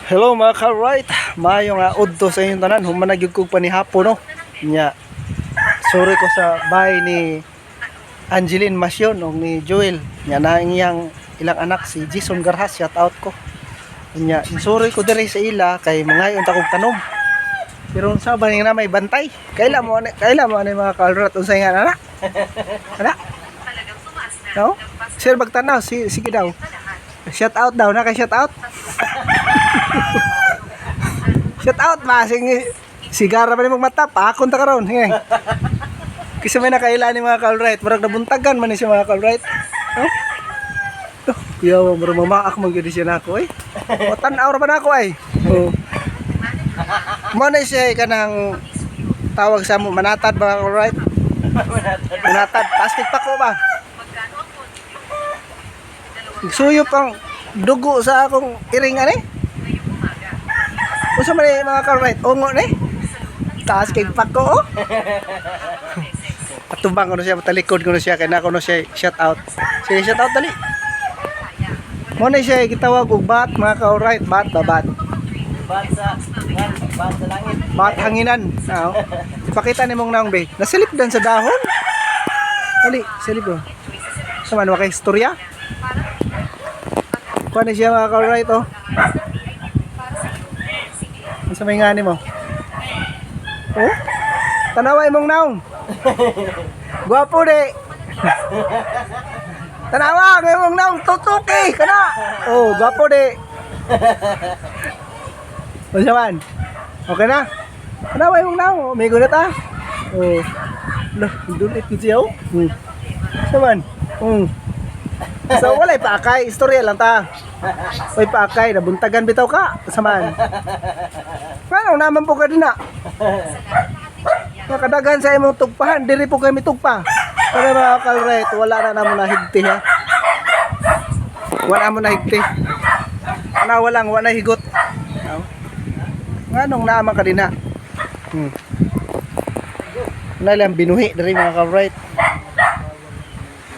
Hello mga ka-right, maayo nga udto sa inyong tanan, humanagyud kog panihapon no. Nya. Sorry ko sa bahay ni Angeline Masyon o ni Joel. Nya na iyang ilang anak si Jason Garhas, shout out ko. Nya, sorry ko diri sa ila kay mangayon ta kog tanom. Pero unsa ba ni na may bantay? Kaila mo ani mga ka-right unsay nga ana? Ana? No? Sir magtanaw, sige daw. Shout out daw na kay shout out. Shout out ba sigara pa ni magmata pa akon ta karon hinay. Kasi may nakaila ni mga ka-right, murag nabuntagan man ni si mga ka-right. Oh? Yawa murag mamaak man gyud siya nako O tan-aw ra ba nako ay. Oh. Mo na siya kanang tawag sa mo manatad ba ka-right? Manatad plastic pa ko ba? Suyo pang dugo sa akong iring ani. Unsa man ni mga ka-right? Ungo ni. Taas kay pako oh. Patubang ko na siya, patalikod ko na siya kay nako na siya shout out. Sige shout out dali. Mo na siya gitawag og bat mga ka-right, bat. Bat sa langit. Bat hanginan. Oh. Ipakita nimong naong be. Nasilip dan sa dahon. Dali, silip ko. Sama na kay istorya. Kuha siya mga ka-right oh. Sa may ngani mo. Oh? Tanaway mong naong. Guwapo de. Tanawa mong naong tutuki kana. Oh, guwapo de. Unsa man? Okay na. Tanaway mong naong, may gunat ah. Oh. Lah, dulit ko siya oh. Saman. So walay pa kay istorya lang ta. Oy pa kay nabuntagan bitaw ka saman. Paano naman po ka din na? Nakadagan sa imong tugpahan, diri po kami tugpa. Para mga ka-right, wala na namo na higti ha. Wala mo na higti. Ana walang wala higot. Nganong naman ka din na? Wala lang binuhi diri mga ka-right.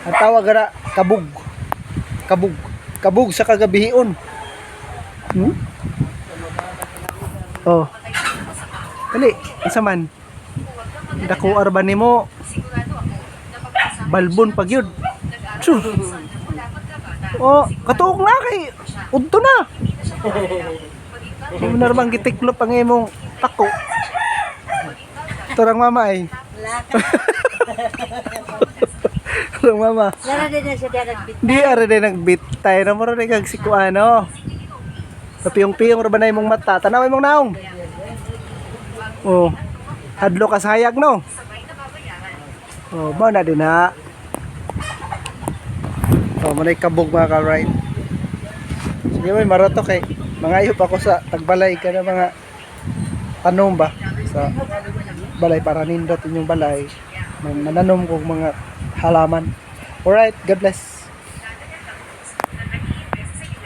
Ang tawag gara kabug. Kabug sa kagabihion. Oh. Dali, isa man. Dako arba nimo. Balbon pag yun. Oh, katuok na kay udto na. Hindi mo na ramang gitiklop ang imong tako. Turang mama ay. Turang mama. Di ara din nagbit. Tayo na mo rin kagsikuano. Napiyong-piyong ra ba na imong mata? Tanaw imong naong. Oh. Hadlo ka sa hayag no. Oh, mo na din ha. Oh, manay kabog mga ka-right. Sige may maroto kay mangayop ako sa tagbalay ka na mga tanom ba sa balay para nindot inyong balay. Mananom kong mga halaman. Alright, God bless.